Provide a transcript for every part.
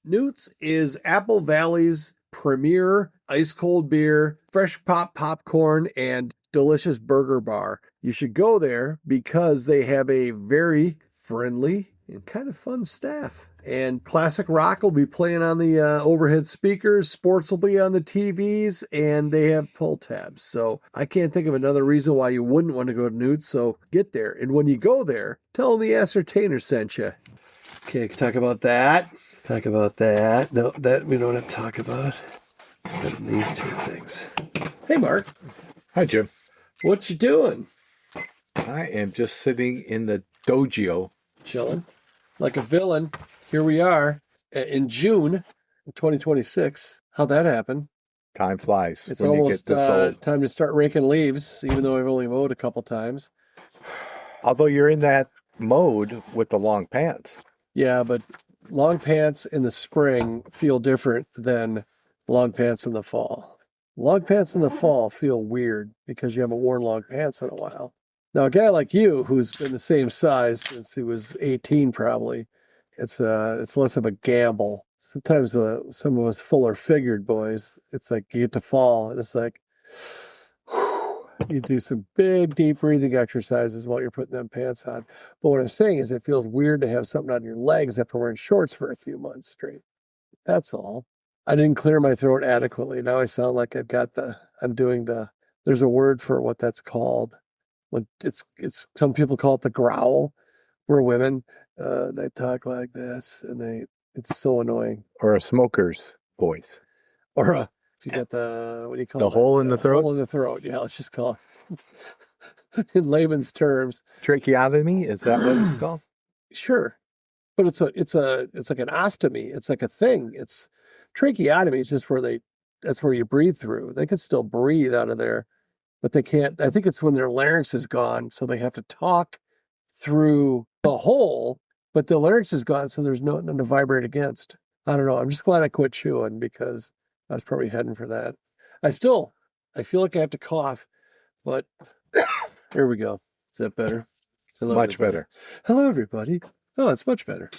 Newt's is Apple Valley's premier ice cold beer, fresh popcorn, and delicious burger bar. You should go there because they have a very friendly and kind of fun staff. And classic rock will be playing on the overhead speakers. Sports will be on the TVs, and they have pull tabs. So I can't think of another reason why you wouldn't want to go to Newt's. So get there. And when you go there, tell them the Ascertainers sent you. Okay, talk about that. Talk about that. No, that we don't have to talk about. These two things. Hey, Mark. Hi, Jim. What you doing? I am just sitting in the dojo. Chilling. Like a villain. Here we are in June 2026. How'd that happen? Time flies. It's almost time to start raking leaves, even though I've only mowed a couple times. Although you're in that mode with the long pants. Yeah, but long pants in the spring feel different than long pants in the fall. Long pants in the fall feel weird because you haven't worn long pants in a while. Now, a guy like you, who's been the same size since he was 18 probably, it's less of a gamble. Sometimes some of us fuller figured boys, it's like you get to fall, and it's like, you do some big, deep breathing exercises while you're putting them pants on. But what I'm saying is it feels weird to have something on your legs after wearing shorts for a few months straight. That's all. I didn't clear my throat adequately. Now I sound like there's a word for what that's called. When it's some people call it the growl. We're women, they talk like this, and it's so annoying. Or a smoker's voice. Or if you got the, what do you call it? The hole in the throat? Hole in the throat, yeah, let's just call it. In layman's terms. Tracheotomy, is that what it's called? Sure. But it's like an ostomy. It's like a thing. It's tracheotomy is just that's where you breathe through. They can still breathe out of there, but they can't. I think it's when their larynx is gone, so they have to talk through the hole, but the larynx is gone, so there's nothing to vibrate against. I don't know. I'm just glad I quit chewing because I was probably heading for that. I feel like I have to cough, but here we go. Is that better? Hello, much everybody. better. Hello, everybody. Oh, it's much better.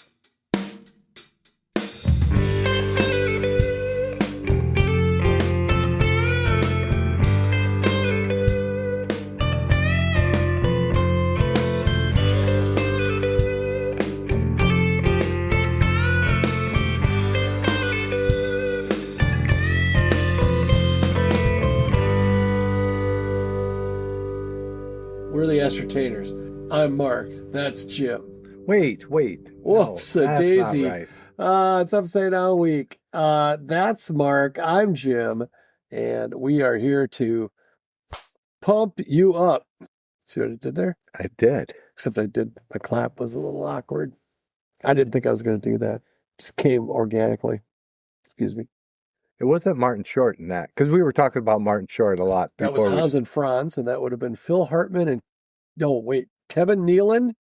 We're the Ascertainers. I'm Mark. That's Jim. Wait. Whoops, no, a that's daisy. Not right. It's upside down week. That's Mark. I'm Jim. And we are here to pump you up. See what I did there? I did. Except my clap was a little awkward. I didn't think I was going to do that. Just came organically. Excuse me. It wasn't Martin Short in that, because we were talking about Martin Short a lot. That was Hans and Franz, and that would have been Phil Hartman and, Kevin Nealon,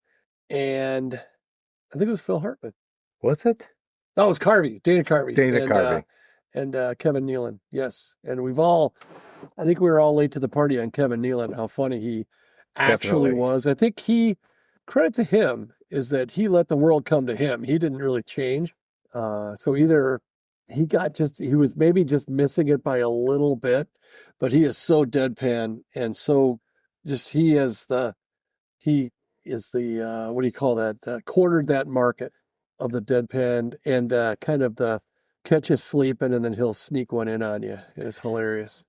and I think it was Phil Hartman. Was it? That was Carvey, Dana Carvey. Carvey. And Kevin Nealon, yes. And I think we were all late to the party on Kevin Nealon, how funny he actually was. I think credit to him is that he let the world come to him. He didn't really change. So either he was maybe just missing it by a little bit, but he is so deadpan and so just, he is the, what do you call that? Cornered that market of the deadpan and kind of the catch you sleeping and then he'll sneak one in on you. It's hilarious.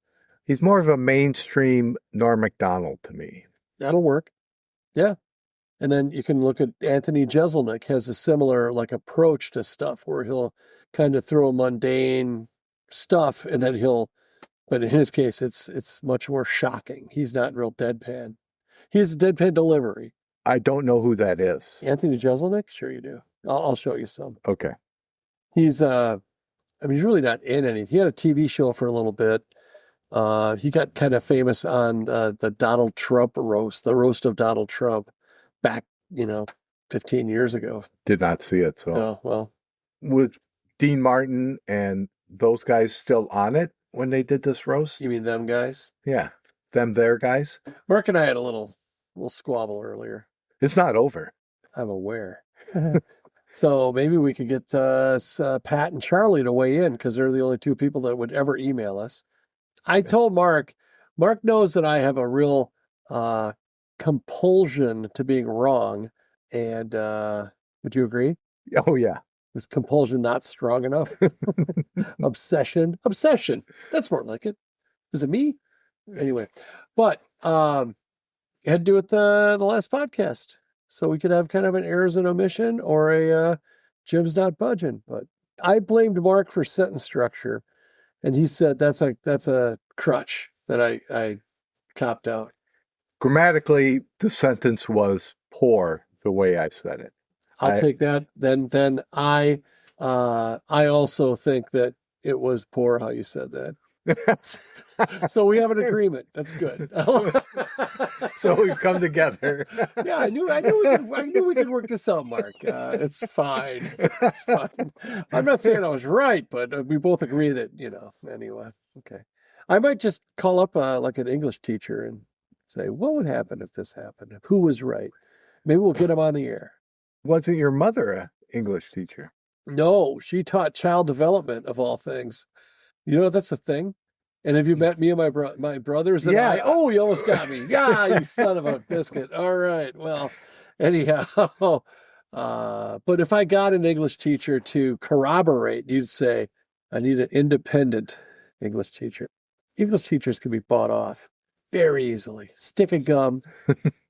He's more of a mainstream Norm Macdonald to me. That'll work. Yeah. And then you can look at Anthony Jeselnik has a similar approach to stuff where he'll kind of throw mundane stuff and then but in his case, it's much more shocking. He's not real deadpan. He's a deadpan delivery. I don't know who that is. Anthony Jeselnik? Sure you do. I'll show you some. Okay. He's really not in anything. He had a TV show for a little bit. He got kind of famous on the Donald Trump roast, the roast of Donald Trump back, 15 years ago. Did not see it. So, oh, well. Was Dean Martin and those guys still on it when they did this roast? You mean them guys? Yeah. Their guys? Mark and I had a little squabble earlier. It's not over. I'm aware. So maybe we could get Pat and Charlie to weigh in because they're the only two people that would ever email us. I told Mark knows that I have a real compulsion to being wrong. And would you agree? Oh, yeah. Is compulsion not strong enough? Obsession. That's more like it. Is it me? Anyway, but it had to do with the last podcast. So we could have kind of an errors and omission or a Jim's not budging. But I blamed Mark for sentence structure. And he said that's a crutch that I copped out. Grammatically, the sentence was poor the way I said it. I'll take that. Then I also think that it was poor how you said that. So we have an agreement. That's good. So we've come together. Yeah, I knew we could work this out, Mark. It's fine. It's fine. I'm not saying I was right, but we both agree that, anyway. Okay. I might just call up like an English teacher and say, what would happen if this happened? Who was right? Maybe we'll get him on the air. Wasn't your mother an English teacher? No, she taught child development of all things. You know, that's a thing. And have you met me and my brothers? And Yeah. Oh, you almost got me. Yeah, you son of a biscuit. All right. Well, anyhow. But if I got an English teacher to corroborate, you'd say, I need an independent English teacher. English teachers can be bought off very easily. Stick of gum.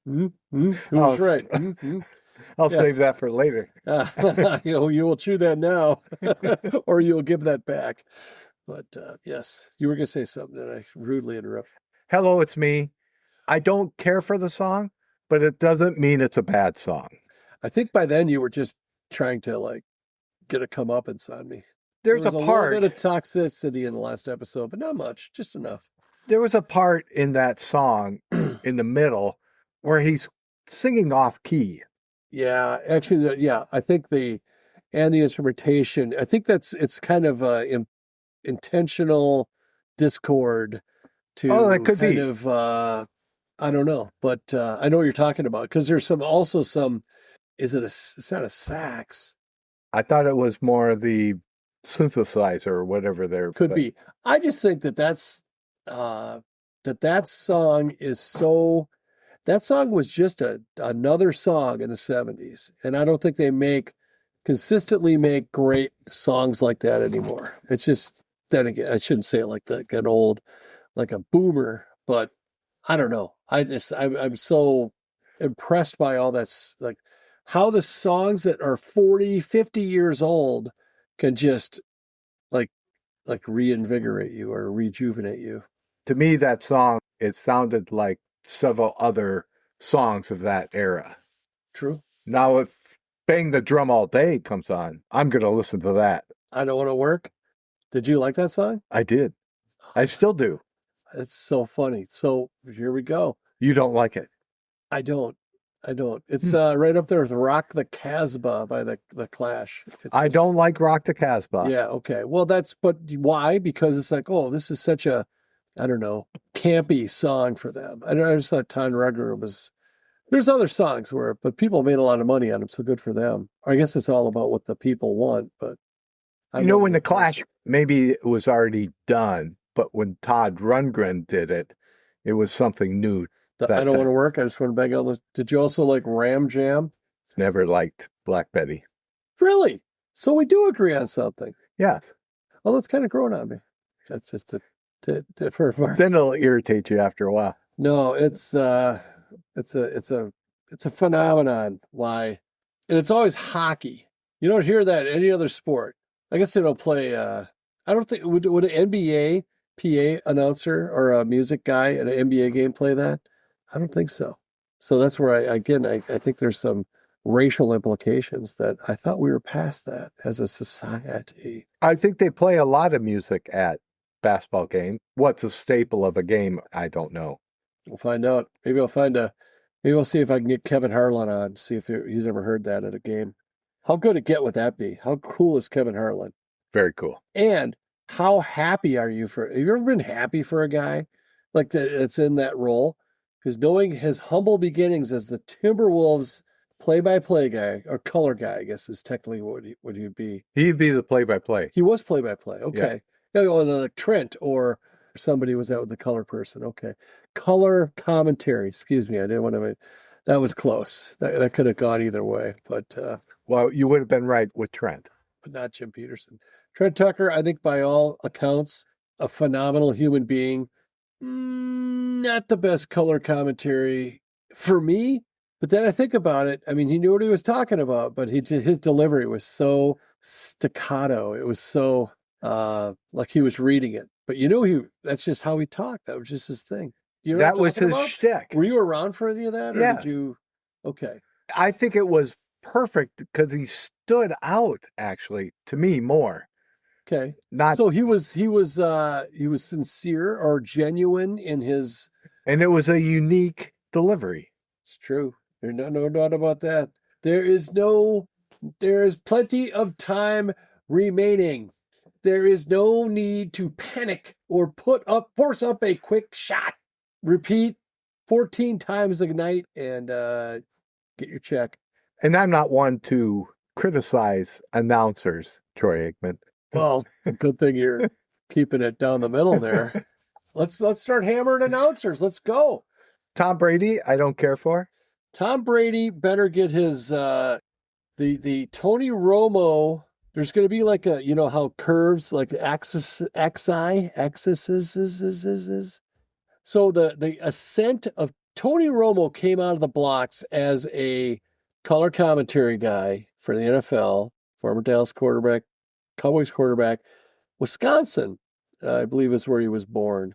Who's right? I'll save that for later. You will chew that now, or you'll give that back. But yes, you were going to say something that I rudely interrupted. Hello, it's me. I don't care for the song, but it doesn't mean it's a bad song. I think by then you were just trying to get a comeuppance on me. There was a little bit of toxicity in the last episode, but not much, just enough. There was a part in that song in the middle where he's singing off key. Yeah, actually, yeah, I think the instrumentation, I think it's kind of intentional discord to that could kind be. of, I don't know, but I know what you're talking about because there's it's not a sax. I thought it was more the synthesizer or whatever there could be. I just think that song is so. That song was just another song in the 70s. And I don't think they consistently make great songs like that anymore. It's just, then again, I shouldn't say it like a boomer, but I don't know. I'm so impressed by all that, like how the songs that are 40, 50 years old can just like reinvigorate you or rejuvenate you. To me, that song, it sounded like several other songs of that era. True. Now, if Bang the Drum All Day comes on, I'm going to listen to that. I Don't Want to Work. Did you like that song? I did. I still do. It's so funny. So here we go. You don't like it? I don't. It's right up there with Rock the Casbah by the Clash. I don't like Rock the Casbah. Yeah, okay. Well, but why? Because it's like, oh, this is such a, I don't know, campy song for them. I just thought Tom Ruger there's other songs but people made a lot of money on them, so good for them. I guess it's all about what the people want, but. When the Clash, maybe it was already done, but when Todd Rundgren did it, it was something new. I Don't Want to Work. I just want to bang on this. Did you also like Ram Jam? Never liked Black Betty. Really? So we do agree on something. Yeah. Oh, that's kind of growing on me. That's just for Mark. Then it'll irritate you after a while. No, it's a phenomenon. Why? And it's always hockey. You don't hear that in any other sport. I guess they don't play. I don't think would an NBA PA announcer or a music guy in an NBA game play that? I don't think so. So that's where I think there's some racial implications that I thought we were past that as a society. I think they play a lot of music at basketball games. What's a staple of a game? I don't know. We'll find out. Maybe I'll see if I can get Kevin Harlan on, see if he's ever heard that at a game. How good a get would that be? How cool is Kevin Harlan? Very cool. And how happy are you have you ever been happy for a guy like that's in that role? Because knowing his humble beginnings as the Timberwolves play-by-play guy or color guy, I guess is technically what he'd be. He'd be the play-by-play. He was play-by-play. Okay. Yeah. Like Trent or somebody was out with the color person. Okay. Color commentary. Excuse me. I didn't want to. That was close. That could have gone either way, but Well, you would have been right with Trent. but not Jim Peterson. Trent Tucker, I think by all accounts, a phenomenal human being. Not the best color commentary for me, but then I think about it. I mean, he knew what he was talking about, but his delivery was so staccato. It was so like he was reading it. But that's just how he talked. That was just his thing. Do you know That what I'm was talking his about? shtick. Were you around for any of that? Or Yes. did you? Okay. I think it was perfect because he stood out, actually, to me more. Okay. Not, So he was sincere or genuine in his. and it was a unique delivery. It's true. There's no doubt about that. There is plenty of time remaining. There is no need to panic or force up a quick shot. Repeat 14 times a night and get your check. And I'm not one to criticize announcers, Troy Aikman. Well, good thing you're keeping it down the middle there. Let's start hammering announcers. Let's go. Tom Brady, I don't care for. Tom Brady better get his the Tony Romo. There's going to be like how curves like axes. So the ascent of Tony Romo came out of the blocks as a color commentary guy for the NFL, former Dallas quarterback, Cowboys quarterback, Wisconsin, I believe is where he was born.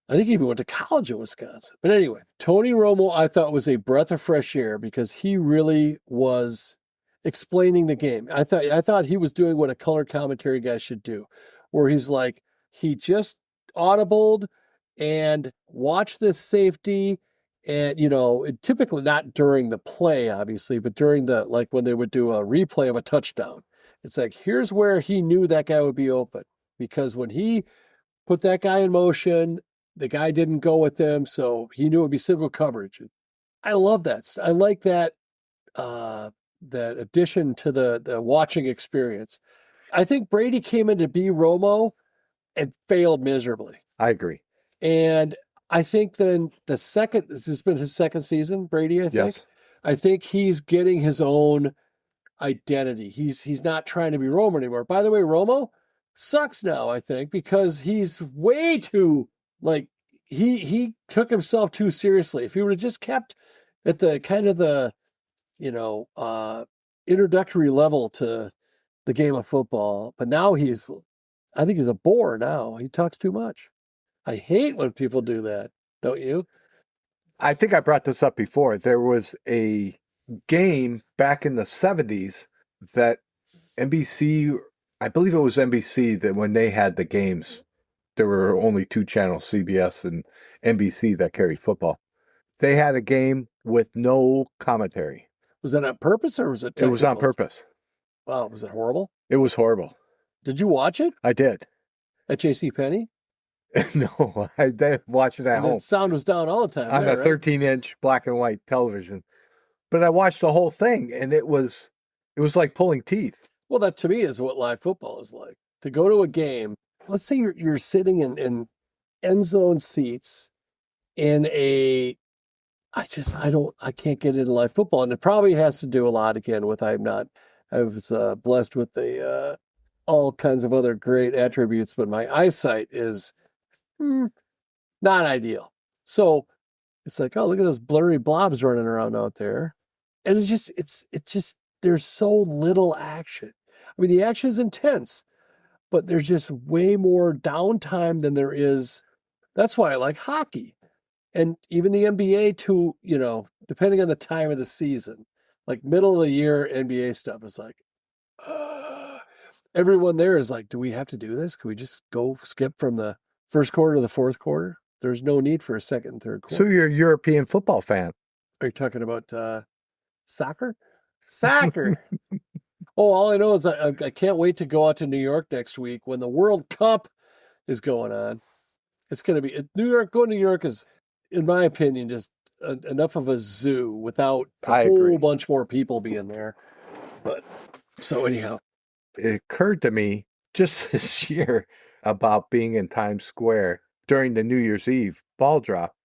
I think he even went to college in Wisconsin. But anyway, Tony Romo, I thought was a breath of fresh air because he really was explaining the game. I thought he was doing what a color commentary guy should do, where he's like, he just audibled and watched this safety. And, typically not during the play, obviously, but during when they would do a replay of a touchdown. It's like, here's where he knew that guy would be open. Because when he put that guy in motion, the guy didn't go with him, so he knew it would be single coverage. I love that. I like that that addition to the watching experience. I think Brady came in to be Romo and failed miserably. I agree. And I think then this has been his second season, Brady, I think. Yes. I think he's getting his own identity. He's not trying to be Romo anymore. By the way, Romo sucks now, I think, because he's way too, he took himself too seriously. If he would have just kept at the kind of the, introductory level to the game of football, but now I think he's a bore now. He talks too much. I hate when people do that, don't you? I think I brought this up before. There was a game back in the 70s that NBC, I believe it was NBC, that when they had the games, there were only two channels, CBS and NBC, that carried football. They had a game with no commentary. Was that on purpose or was it technical? It was on purpose. Wow, was it horrible? It was horrible. Did you watch it? I did. At JCPenney? No, I did watch it at home. The sound was down all the time. On a 13-inch black and white television. But I watched the whole thing, and it was like pulling teeth. Well, that to me is what live football is like. To go to a game, let's say you're sitting in end zone seats in I can't get into live football. And it probably has to do a lot again with I was blessed with all kinds of other great attributes, but my eyesight is not ideal. So it's like, oh, look at those blurry blobs running around out there. And it's just, there's so little action. I mean, the action is intense, but there's just way more downtime than there is. That's why I like hockey. And even the NBA too, depending on the time of the season, like middle of the year NBA stuff is like, everyone there is like, do we have to do this? Can we just go skip from the first quarter to the fourth quarter? There's no need for a second and third quarter. So you're a European football fan. Are you talking about soccer? Soccer. Oh, all I know is I can't wait to go out to New York next week when the World Cup is going on. It's going to be New York. Going to New York is, in my opinion, just enough of a zoo without a I whole agree. bunch more people being there. But so anyhow, It occurred to me just this year about being in Times Square during the New Year's Eve ball drop.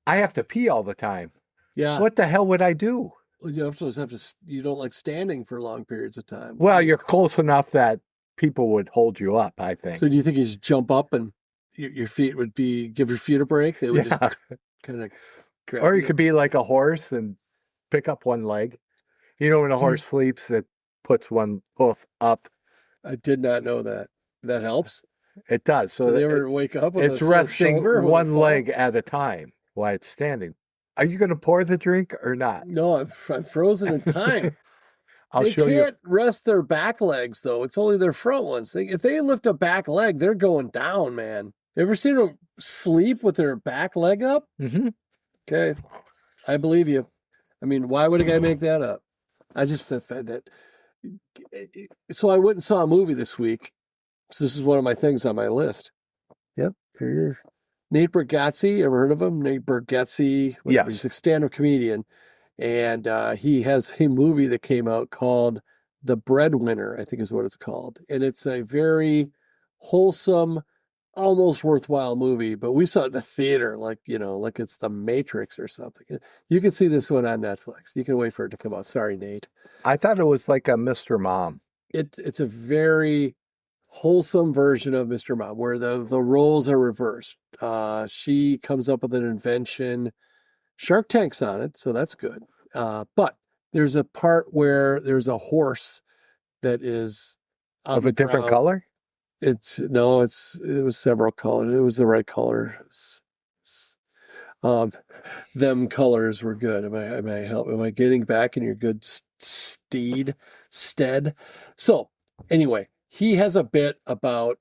I have to pee all the time. yeah. What the hell would I do? You have to. You don't like standing for long periods of time. Well, you're close enough that people would hold you up, I think. So do you think you just jump up and your feet would give your feet a break? They would Yeah. just kind of grab Or you could be like a horse and pick up one leg. You know, when a horse sleeps, it puts one hoof up. I did not know that. That helps. It does. So Do they ever wake up with it's a sore resting shoulder when they one fall? leg at a time while it's standing. Are you going to pour the drink or not? No, I'm frozen in time. I'll They show you. can't rest their back legs, though. It's only their front ones. If they lift a back leg, they're going down, man. Ever seen them sleep with their back leg up? Mm-hmm. Okay. I believe you. I mean, why would a guy make that up? I just said that. So I went and saw a movie this week. So this is one of my things on my list. Yep, here it is. Nate Bargatze, ever heard of him? Nate Bargatze, Yes. He's a stand-up comedian. And he has a movie that came out called The Breadwinner, I think is what it's called. And it's a very wholesome, almost worthwhile movie. But we saw it in the theater, like it's The Matrix or something. You can see this one on Netflix. You can wait for it to come out. Sorry, Nate. I thought it was like a Mr. Mom. It's a very wholesome version of Mr. Mom, where the roles are reversed. She comes up with an invention. Shark Tank's on it, so that's good. But there's a part where there's a horse that is Of a different color? It was several colors. It was the right color. Them colors were good. Am I getting back in your good stead? So anyway, he has a bit about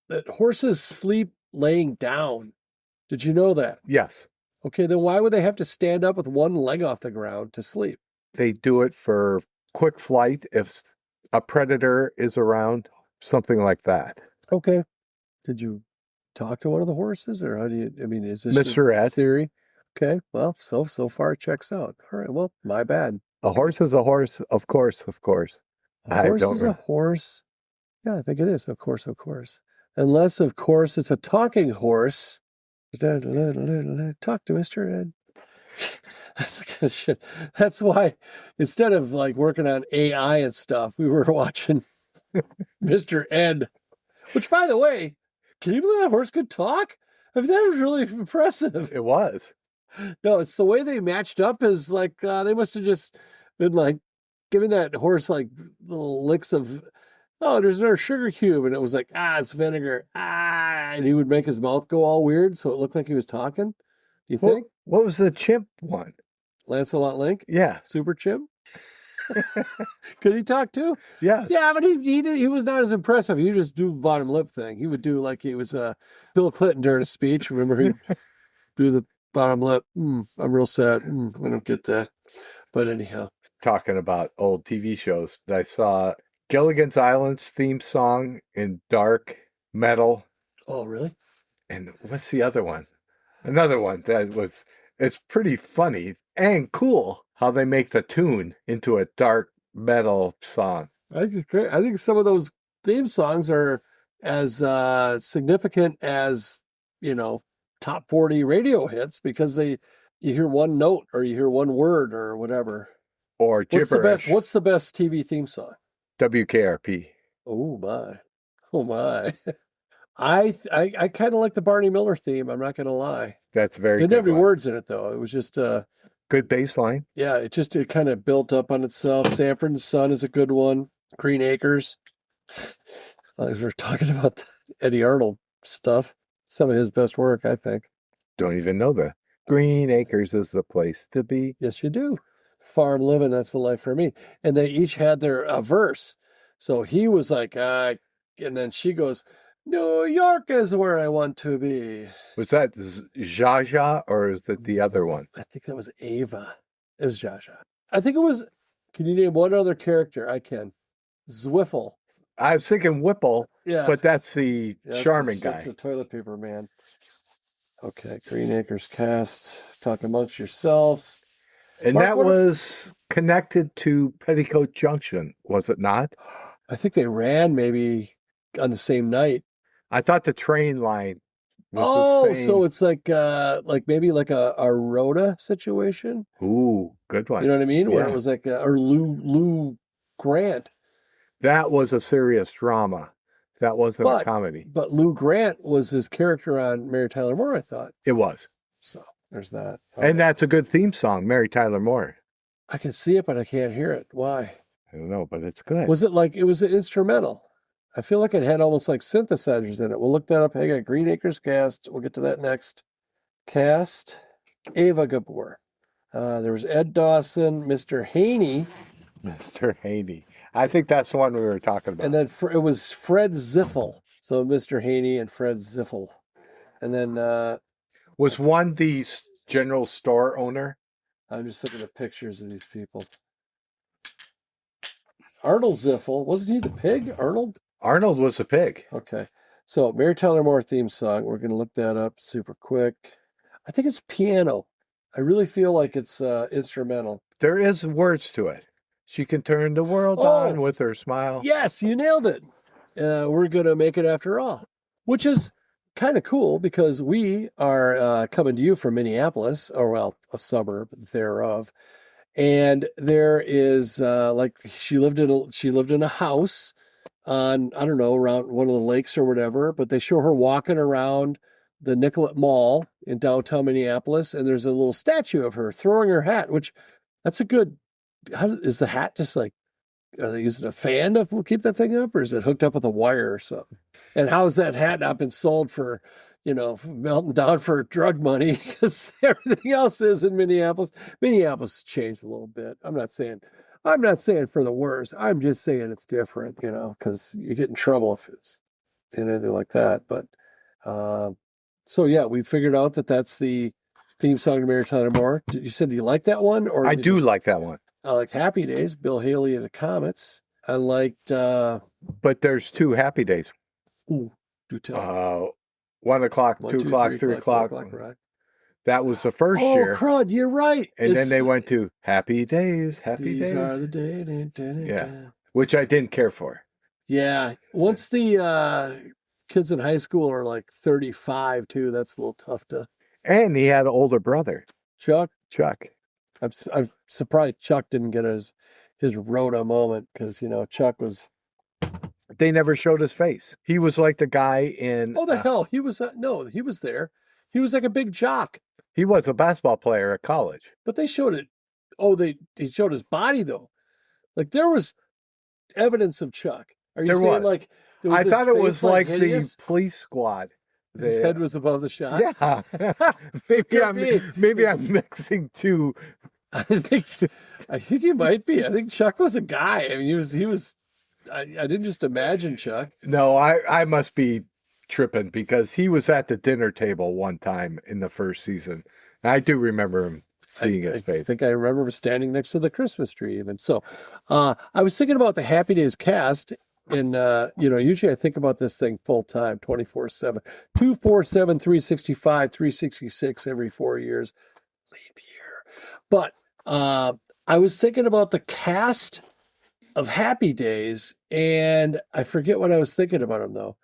that horses sleep laying down. Did you know that? Yes. Okay, then why would they have to stand up with one leg off the ground to sleep? They do it for quick flight if a predator is around, something like that. Okay. Did you talk to one of the horses, or is this Mr. a Ed. theory? Okay, well, so far it checks out. All right, well, my bad. A horse is a horse, of course. A horse is a horse. Yeah, I think it is. Of course. Unless, of course, it's a talking horse. Talk to Mr. Ed. That's the kind of shit. That's why instead of like working on AI and stuff, we were watching Mr. Ed. Which, by the way, can you believe that horse could talk? I mean, that was really impressive. It was. No, it's the way they matched up is like they must have just been like giving that horse like little licks of, oh, there's another sugar cube. And it was like, it's vinegar. And he would make his mouth go all weird so it looked like he was talking. Do you think? What was the chimp one? Lancelot Link? Yeah. Super chimp? Could he talk too? Yes. Yeah, but he was not as impressive. He would just do bottom lip thing. He would do like he was Bill Clinton during a speech. Remember he'd do the bottom lip. I'm real sad. I don't get that. But anyhow. Talking about old TV shows, I saw Gilligan's Island's theme song in dark metal. Oh, really? And what's the other one? Another one it's pretty funny and cool how they make the tune into a dark metal song. I think it's great. I think some of those theme songs are as significant as, top 40 radio hits because you hear one note or you hear one word or whatever. Or gibberish. What's the best TV theme song? WKRP. Oh my. I kind of like the Barney Miller theme. I'm not going to lie. That's very Didn't good. have any words in it though. It was just good bass line. Yeah, it kind of built up on itself. Sanford and Son is a good one. Green Acres. As we're talking about the Eddie Arnold stuff, some of his best work, I think. Don't even know that. Green Acres is the place to be. Yes, you do. Farm living, that's the life for me. And they each had their verse. So he was like, and then she goes, New York is where I want to be. Was that Jaja or is that the other one? I think that was Ava. It was Jaja. I think it was, can you name one other character? I can. Zwiffle. I was thinking Whipple, Yeah. but that's the charming guy. That's the toilet paper man. Okay, Green Acres cast. Talk amongst yourselves. And Mark, that what- was connected to Petticoat Junction, was it not? I think they ran maybe on the same night. I thought the train line was Oh, the same. so it's like maybe like a Rhoda situation. Ooh, good one. You know what I mean? Where Yeah. it was like or Lou Grant. That was a serious drama. That wasn't a comedy. But Lou Grant was his character on Mary Tyler Moore, I thought. It was. So there's that. And that's a good theme song, Mary Tyler Moore. I can see it, but I can't hear it. Why? I don't know, but it's good. Was it like, it was an instrumental? I feel like it had almost like synthesizers in it. We'll look that up. Hang on, Green Acres cast. We'll get to that next. Cast, Ava Gabor. There was Ed Dawson, Mr. Haney. Mr. Haney. I think that's the one we were talking about. And then it was Fred Ziffel. So Mr. Haney and Fred Ziffel. And then... was one the general store owner? I'm just looking at pictures of these people. Arnold Ziffel. Wasn't he the pig, Arnold? Arnold was the pig. Okay. So Mary Tyler Moore theme song. We're going to look that up super quick. I think it's piano. I really feel like it's instrumental. There is words to it. She can turn the world on with her smile. Yes, you nailed it. We're going to make it after all, which is kind of cool because we are coming to you from Minneapolis, or well, a suburb thereof. And there is she lived in a house on, I don't know, around one of the lakes or whatever, but they show her walking around the Nicollet Mall in downtown Minneapolis, and there's a little statue of her throwing her hat, which that's a good, is the hat just like, are they using a fan to keep that thing up, or is it hooked up with a wire or something? And how has that hat not been sold for, melting down for drug money? Because everything else is in Minneapolis. Minneapolis has changed a little bit. I'm not saying for the worse. I'm just saying it's different, because you get in trouble if it's anything like that. But so yeah, we figured out that that's the theme song to Mary Tyler Moore. You said, do you like that one? Or I do like that one. I liked Happy Days, Bill Haley and the Comets. I liked... but there's two Happy Days. Ooh, do tell. 1 o'clock, 2 o'clock, 3 o'clock. Right. That was the first year. Oh, crud, you're right. And then they went to Happy Days, Happy Days. These are the days. Yeah, which I didn't care for. Yeah, once the kids in high school are like 35, too, that's a little tough to... And he had an older brother. Chuck. I'm surprised Chuck didn't get his Rhoda moment because, Chuck was... They never showed his face. He was like the guy in... Oh, the hell. He was... no, he was there. He was like a big jock. He was a basketball player at college. But they showed it... Oh, he showed his body, though. Like, there was evidence of Chuck. Are you saying, like... I thought it was like hideous? the police squad. His head was above the shot? Yeah. maybe I'm mixing two. I think he might be. I think Chuck was a guy. I mean, he was. I didn't just imagine Chuck. No, I must be tripping because he was at the dinner table one time in the first season. I do remember him seeing his face. I think I remember him standing next to the Christmas tree even. So I was thinking about the Happy Days cast. And, usually I think about this thing full time, 24/7, 247, 365, 366 every 4 years, leap year. But I was thinking about the cast of Happy Days, and I forget what I was thinking about them, though.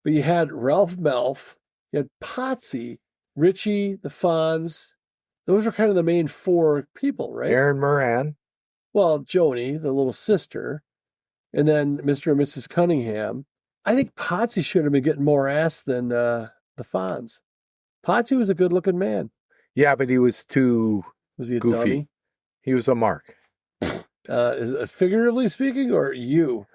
But you had Ralph Melf, you had Potsy, Richie, the Fonz. Those are kind of the main four people, right? Aaron Moran. Well, Joni, the little sister. And then Mr. and Mrs. Cunningham. I think Potsy should have been getting more ass than the Fonz. Potsy was a good-looking man. Yeah, but he was too Was he a goofy. dummy? He was a mark. Is it figuratively speaking or you?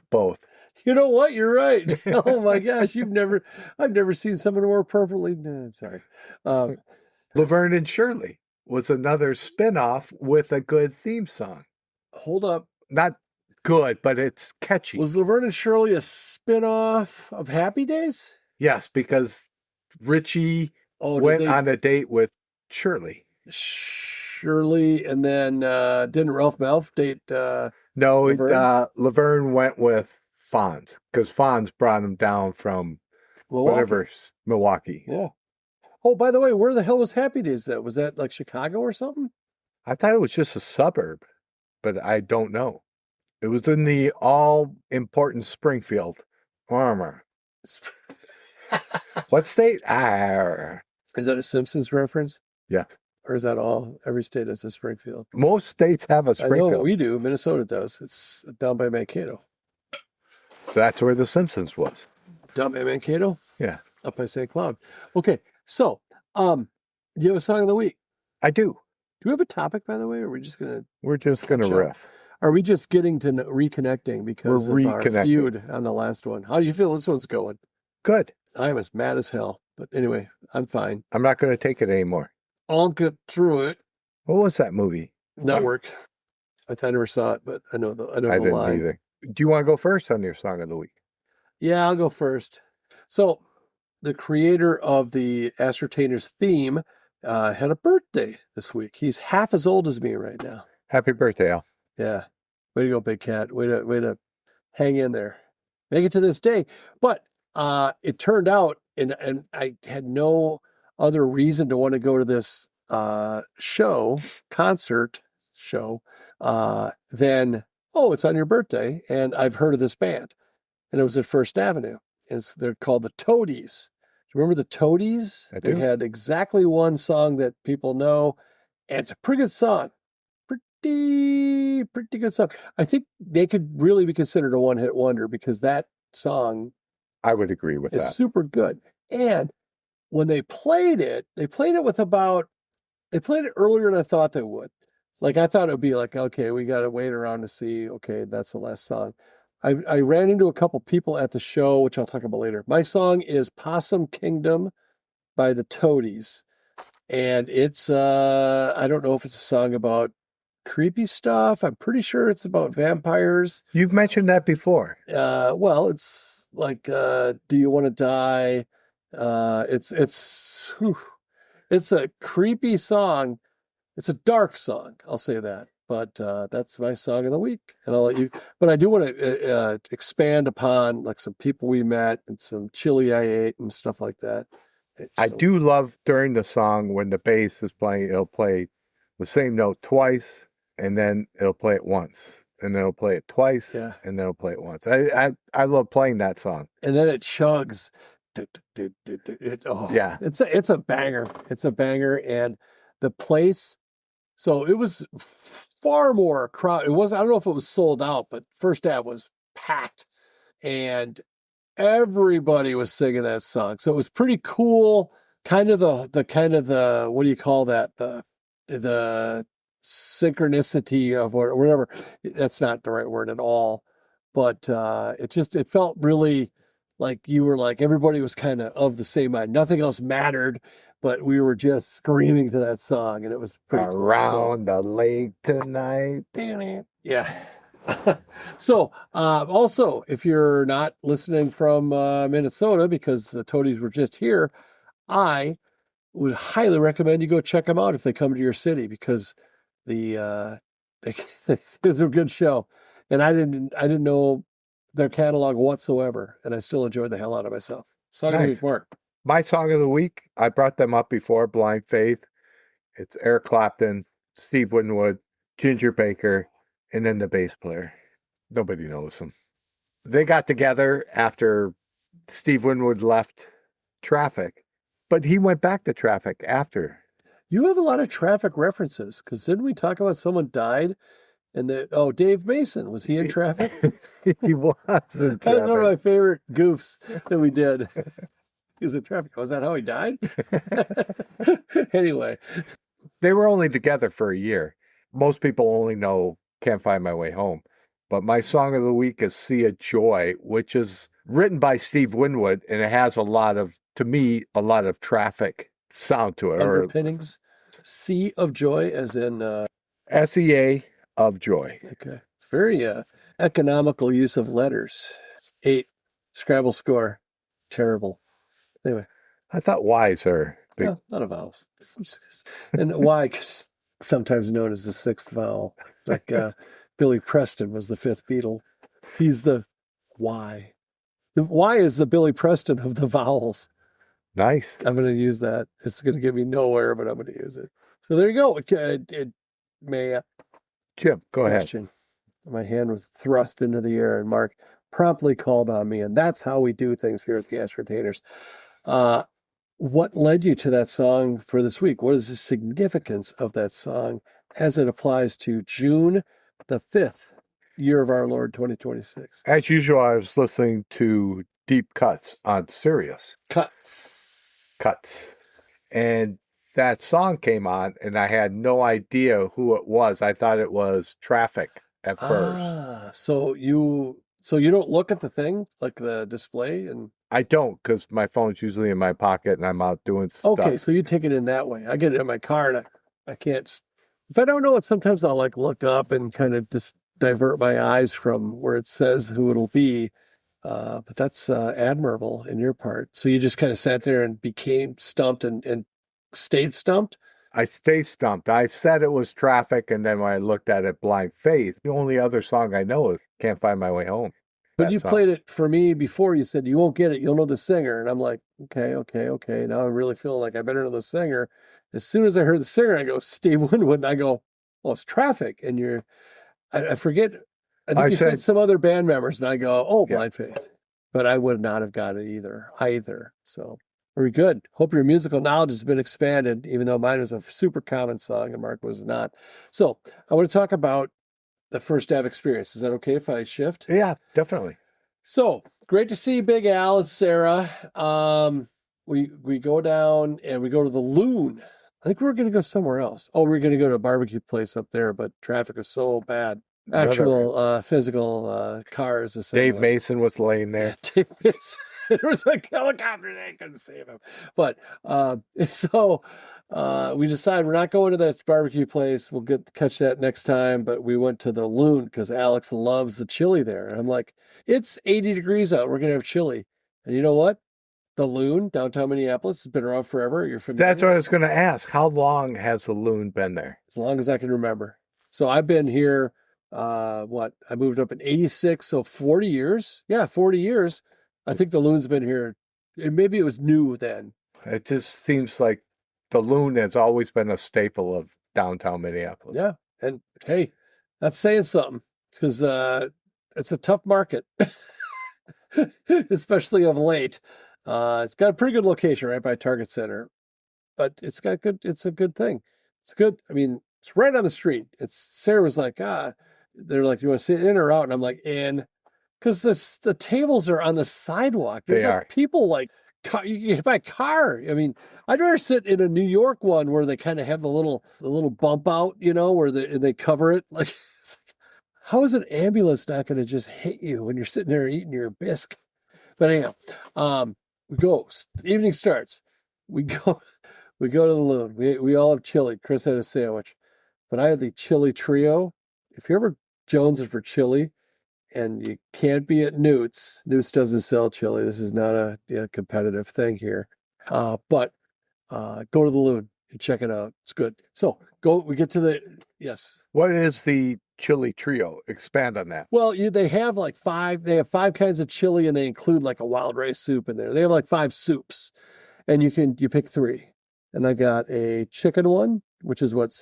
Both. You know what? You're right. Oh my gosh, I've never seen someone more appropriately. No, I'm sorry. Laverne and Shirley was another spinoff with a good theme song. Hold up. Not good, but it's catchy. Was Laverne and Shirley a spin-off of Happy Days? Yes, because Richie went on a date with Shirley. Shirley, and then didn't Ralph Malph date No, Laverne? Laverne went with Fonz, because Fonz brought him down from Milwaukee. Milwaukee. Yeah. Oh, by the way, where the hell was Happy Days then? Was that like Chicago or something? I thought it was just a suburb, but I don't know. It was in the all-important Springfield. Farmer. What state? Is that a Simpsons reference? Yeah. Or is that all? Every state has a Springfield. Most states have a I Springfield. know we do. Minnesota does. It's down by Mankato. So that's where The Simpsons was. Down by Mankato? Yeah. Up by St. Cloud. Okay. So, do you have a song of the week? I do. Do we have a topic, by the way, or are we just going to... We're just going to riff. Are we just getting to reconnecting because We're of our reconnecting. feud on the last one? How do you feel this one's going? Good. I'm as mad as hell. But anyway, I'm fine. I'm not going to take it anymore. I'll get through it. What was that movie? Network. I never saw it, but I know the didn't line. either. Do you want to go first on your song of the week? Yeah, I'll go first. So, the creator of the Ascertainers theme had a birthday this week. He's half as old as me right now. Happy birthday, Al. Yeah. Way to go, Big Cat. Way to hang in there. Make it to this day. But it turned out, and I had no other reason to want to go to this concert show, then, oh, it's on your birthday, and I've heard of this band. And it was at First Avenue. And they're called the Toadies. Do you remember the Toadies? I do. They had exactly one song that people know, and it's a pretty good song. Pretty good song. I think they could really be considered a one-hit wonder because that song I would agree with is that. super good. And when they played it earlier than I thought they would. Like, I thought it would be like, okay, we got to wait around to see, okay, that's the last song. I ran into a couple people at the show, which I'll talk about later. My song is Possum Kingdom by the Toadies. And it's, I don't know if it's a song about creepy stuff. I'm pretty sure it's about vampires. You've mentioned that before. Well, it's like, Do You Want to Die? It's a creepy song. It's a dark song. I'll say that. But that's my song of the week, and I'll let you. But I do want to expand upon like some people we met and some chili I ate and stuff like that. I do love during the song when the bass is playing, it'll play the same note twice, and then it'll play it once, and then it'll play it twice, and then it'll play it once. I love playing that song. And then it chugs. Yeah, it's a banger. It's a banger, and the place. So it was far more crowd. It was, I don't know if it was sold out, but First Ave was packed and everybody was singing that song. So it was pretty cool. Kind of the what do you call that? The synchronicity of whatever. That's not the right word at all. But it felt really like you were like, everybody was kind of the same mind. Nothing else mattered. But we were just screaming to that song, and it was pretty Around the lake tonight. Yeah. So, also, if you're not listening from Minnesota, because the Toadies were just here, I would highly recommend you go check them out if they come to your city, because it was a good show, and I didn't know their catalog whatsoever, and I still enjoyed the hell out of myself. Song of the week, Mark. My song of the week, I brought them up before, Blind Faith. It's Eric Clapton, Steve Winwood, Ginger Baker, and then the bass player. Nobody knows them. They got together after Steve Winwood left Traffic, but he went back to Traffic after. You have a lot of Traffic references, because didn't we talk about someone died? And Dave Mason, was he in Traffic? He was in Traffic. That was one of my favorite goofs that we did. He was in Traffic. Was that how he died? Anyway. They were only together for a year. Most people only know Can't Find My Way Home. But my song of the week is Sea of Joy, which is written by Steve Winwood, and it has a lot of Traffic sound to it. Underpinnings. Sea of Joy, as in... SEA of Joy. Okay. Very economical use of letters. 8. Scrabble score. Terrible. Anyway. I thought Y's are big. No, not a vowels. And Y, sometimes known as the 6th vowel. Like Billy Preston was the 5th Beatle. He's the Y. The Y is the Billy Preston of the vowels. Nice. I'm going to use that. It's going to get me nowhere, but I'm going to use it. So there you go. Jim, go ahead. Question. My hand was thrust into the air, and Mark promptly called on me, and that's how we do things here at the Ascertainers. What led you to that song for this week? What is the significance of that song as it applies to June the 5th, year of our Lord 2026? As usual, I was listening to Deep Cuts on Sirius. Cuts. And that song came on, and I had no idea who it was. I thought it was Traffic at first. So you don't look at the thing, like the display, and I don't, because my phone's usually in my pocket and I'm out doing stuff. okay, so you take it in that way. I get it in my car, and I can't. If I don't know it, sometimes I'll like look up and kind of just divert my eyes from where it says who it'll be. But that's admirable in your part. So you just kind of sat there and became stumped and stayed stumped? I stay stumped. I said it was Traffic, and then when I looked at it, Blind Faith. The only other song I know is Can't Find My Way Home. But you played it for me before. You said, you won't get it. You'll know the singer. And I'm like, okay. Now I'm really feeling like I better know the singer. As soon as I heard the singer, I go, Steve Winwood. And I go, well, it's Traffic. And I forget. I think you said some other band members. And I go, oh, Blind Faith. But I would not have got it either. So very good. Hope your musical knowledge has been expanded, even though mine was a super common song and Mark was not. So I want to talk about the first Av experience. Is that okay if I shift? Yeah, definitely. So great to see Big Al and Sarah. We go down and we go to the Loon. I think we're going to go somewhere else. Oh, we're going to go to a barbecue place up there, but traffic is so bad. Actual physical cars. Dave Mason was laying there. Dave Mason. There was a helicopter. They couldn't save him. But so we decided we're not going to that barbecue place. We'll catch that next time. But we went to the Loon because Alex loves the chili there. And I'm like, it's 80 degrees out. We're going to have chili. And you know what? The Loon, downtown Minneapolis, has been around forever. You're familiar? That's what I was going to ask. How long has the Loon been there? As long as I can remember. So I've been here, I moved up in 86, so 40 years. Yeah, 40 years. I think the Loon's been here. Maybe it was new then. It just seems like the Loon has always been a staple of downtown Minneapolis. Yeah. And hey, that's saying something. It's because it's a tough market, especially of late. It's got a pretty good location right by Target Center, but it's a good thing. It's good. I mean, it's right on the street. Sarah was like, they're like, do you want to sit in or out? And I'm like, in. Because the tables are on the sidewalk. There's people like, you get by car. I mean, I'd rather sit in a New York one where they kind of have the little bump out, where they cover it. Like, how is an ambulance not going to just hit you when you're sitting there eating your bisque? But anyhow, we go. Evening starts. We go to the Loon. We all have chili. Chris had a sandwich, but I had the chili trio. If you're ever jonesing for chili, and you can't be at Newt's. Newt's doesn't sell chili. This is not a competitive thing here. But go to the Loon and check it out. It's good. So we get to yes. What is the chili trio? Expand on that. Well, they have five kinds of chili, and they include like a wild rice soup in there. They have like 5 soups, and you pick 3. And I got a chicken one, which is what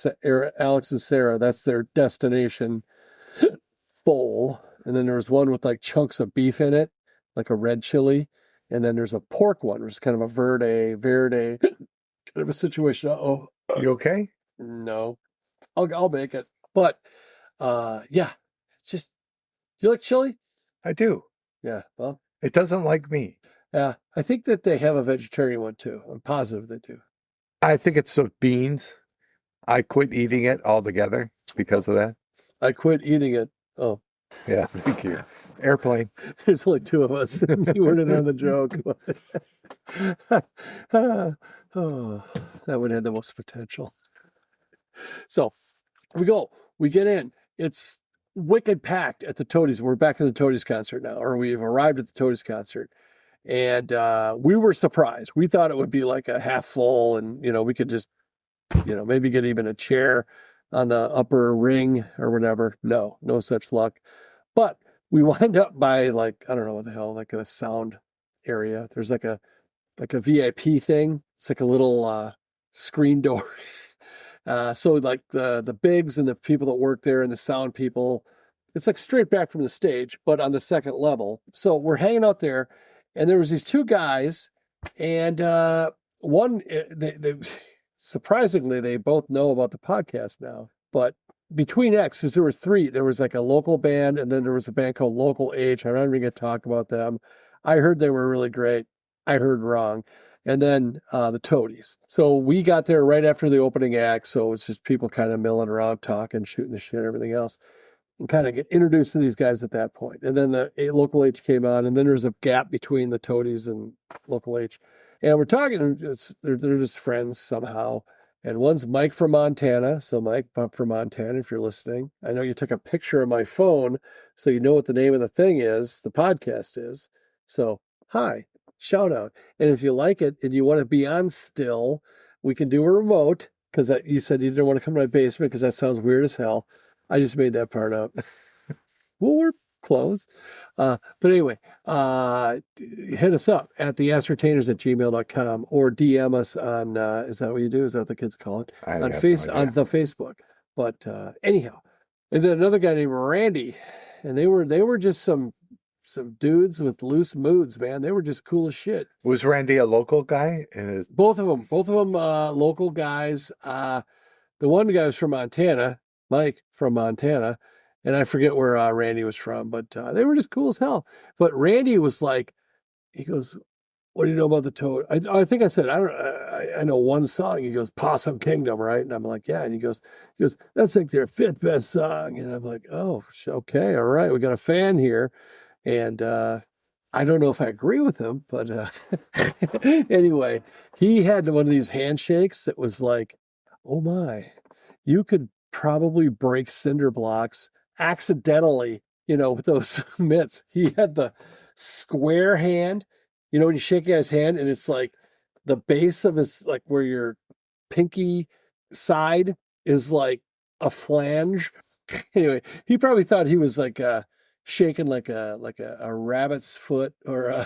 Alex and Sarah, that's their destination bowl. And then there's one with like chunks of beef in it, like a red chili. And then there's a pork one, which is kind of a verde kind of a situation. Uh-oh. You okay? No. I'll make it. But yeah. It's just, do you like chili? I do. Yeah. Well, it doesn't like me. Yeah. I think that they have a vegetarian one too. I'm positive they do. I think it's the beans. I quit eating it altogether because of that. I quit eating it. Oh. Yeah, thank you. Airplane. There's only 2 of us. You weren't in on the joke. Oh, that would have the most potential. So we get in. It's wicked packed at the Toadies. We're back at the Toadies concert now, or we've arrived at the Toadies concert. And we were surprised. We thought it would be like a half full and, we could just, maybe get even a chair on the upper ring or whatever. No such luck. But we wind up by like, I don't know what the hell, like a sound area. There's like a like a VIP thing. It's like a little screen door. So like the bigs and the people that work there and the sound people, it's like straight back from the stage, but on the second level. So we're hanging out there, and there was these two guys, and one they surprisingly they both know about the podcast now. But between X, because there was three, there was like a local band, and then there was a band called Local H. I'm not even gonna talk about them. I heard they were really great. I heard wrong. And then the Toadies. So we got there right after the opening act. So it's just people kind of milling around, talking, shooting the shit, everything else, and kind of get introduced to these guys at that point. And then the Local H came on, and then there's a gap between the Toadies and Local H. And we're talking, they're just friends somehow. And one's Mike from Montana. So Mike from Montana, if you're listening, I know you took a picture of my phone, so you know what the name of the thing is, the podcast is. So hi. Shout out. And if you like it and you want to be on still, we can do a remote, because you said you didn't want to come to my basement because that sounds weird as hell. I just made that part up. Well, we're close. But anyway, hit us up at TheAcertainers@gmail.com or DM us on, is that what you do? Is that what the kids call it? On the Facebook. But anyhow, and then another guy named Randy, and they were just some dudes with loose moods, man. They were just cool as shit. Was Randy a local guy? Both of them local guys. The one guy was from Montana, Mike from Montana, and I forget where Randy was from, but they were just cool as hell. But Randy was like, he goes, "What do you know about the Toad?" I think I said, I know one song. He goes, "Possum Kingdom," right? And I'm like, "Yeah." And he goes, "That's like their fifth best song." And I'm like, "Oh, okay, all right, we got a fan here." And I don't know if I agree with him, but anyway, he had one of these handshakes that was like, oh my, you could probably break cinder blocks accidentally, with those mitts. He had the square hand, when you shake a guy's hand and it's like the base of his, like where your pinky side is like a flange. Anyway, he probably thought he was like shaking like a rabbit's foot or a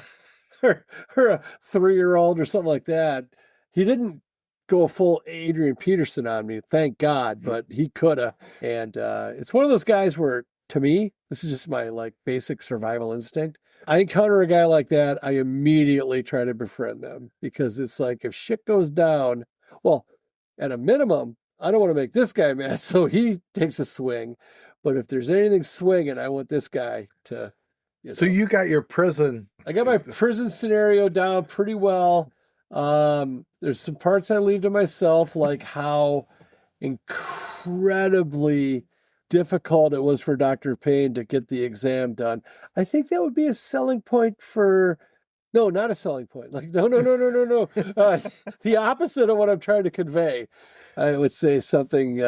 or a 3-year-old or something like that. He didn't go full Adrian Peterson on me, thank God, but he could have. And it's one of those guys where, to me, this is just my like basic survival instinct. I encounter a guy like that, I immediately try to befriend them, because it's like if shit goes down, well, at a minimum, I don't want to make this guy mad, so he takes a swing. But if there's anything swinging, I want this guy to. So you got your prison. I got my prison scenario down pretty well. There's some parts I leave to myself, like how incredibly difficult it was for Dr. Payne to get the exam done. I think that would be a selling point for. No, not a selling point. Like, no. The opposite of what I'm trying to convey. I would say something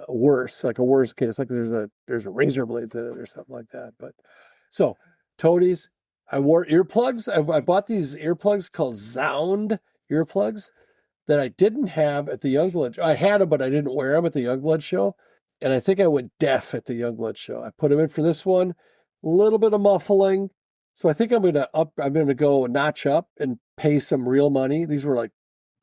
worse, like a worse case, like there's a razor blades in it or something like that. But so Toadies, I wore earplugs. I bought these earplugs called Zound earplugs that I didn't have at the Youngblood. I had them, but I didn't wear them at the Youngblood show. And I think I went deaf at the Youngblood show. I put them in for this one, a little bit of muffling. So I think I'm going to go notch up and pay some real money. These were like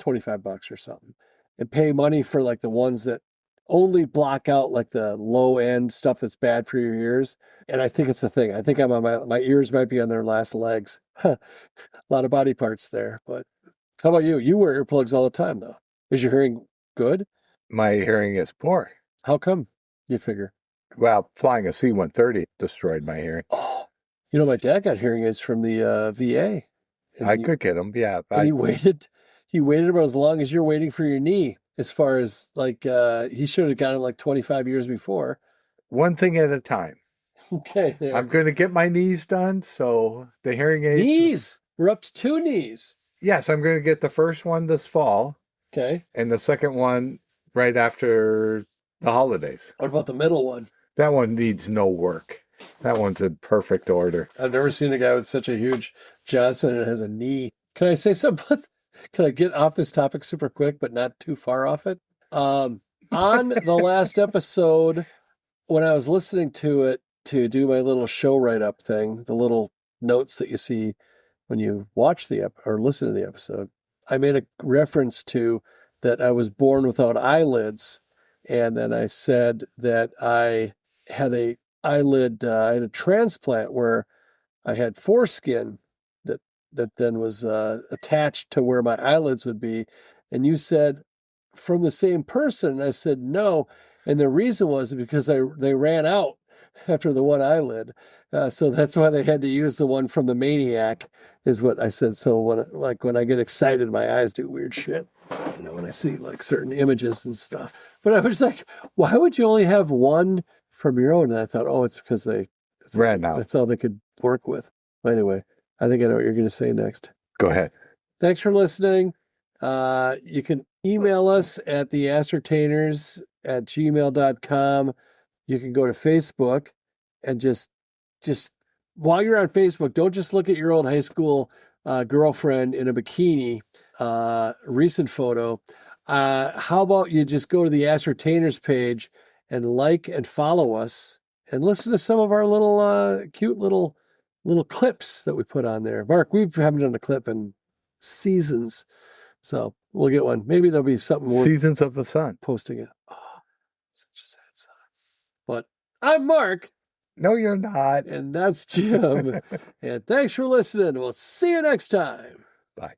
$25 or something, and pay money for like the ones that only block out like the low end stuff that's bad for your ears. And I think it's a thing. I think I'm on my ears might be on their last legs. A lot of body parts there. But how about you? You wear earplugs all the time though. Is your hearing good? My hearing is poor. How come, you figure? Well, flying a C-130 destroyed my hearing. Oh, my dad got hearing aids from the VA. I could get them, yeah. And he waited about as long as you're waiting for your knee. As far as like, he should have gotten like 25 years before. One thing at a time. Okay. There. I'm going to get my knees done. So the hearing aids. Knees? We're up to 2 knees. Yes, I'm going to get the first one this fall. Okay. And the second one right after the holidays. What about the middle one? That one needs no work. That one's in perfect order. I've never seen a guy with such a huge Johnson and has a knee. Can I say something? Can I get off this topic super quick, but not too far off it? On the last episode, when I was listening to it to do my little show write-up thing, the little notes that you see when you watch or listen to the episode, I made a reference to that I was born without eyelids. And then I said that I had I had a transplant where I had foreskin that then was attached to where my eyelids would be. And you said, from the same person. And I said, no. And the reason was because they ran out after the one eyelid. So that's why they had to use the one from the Maniac, is what I said. So when I get excited, my eyes do weird shit, when I see like certain images and stuff. But I was like, why would you only have one from your own? And I thought, oh, it's because Ran out. that's all they could work with. Anyway, I think I know what you're going to say next. Go ahead. Thanks for listening. You can email us at TheAcertainers@gmail.com. You can go to Facebook and just while you're on Facebook, don't just look at your old high school girlfriend in a bikini recent photo. How about you just go to the Ascertainers page and like and follow us and listen to some of our little cute little clips that we put on there. Mark, we haven't done a clip in seasons, so we'll get one. Maybe there'll be something worth Seasons of the Sun. posting it. Oh, such a sad song. But I'm Mark. No, you're not. And that's Jim. And thanks for listening. We'll see you next time. Bye.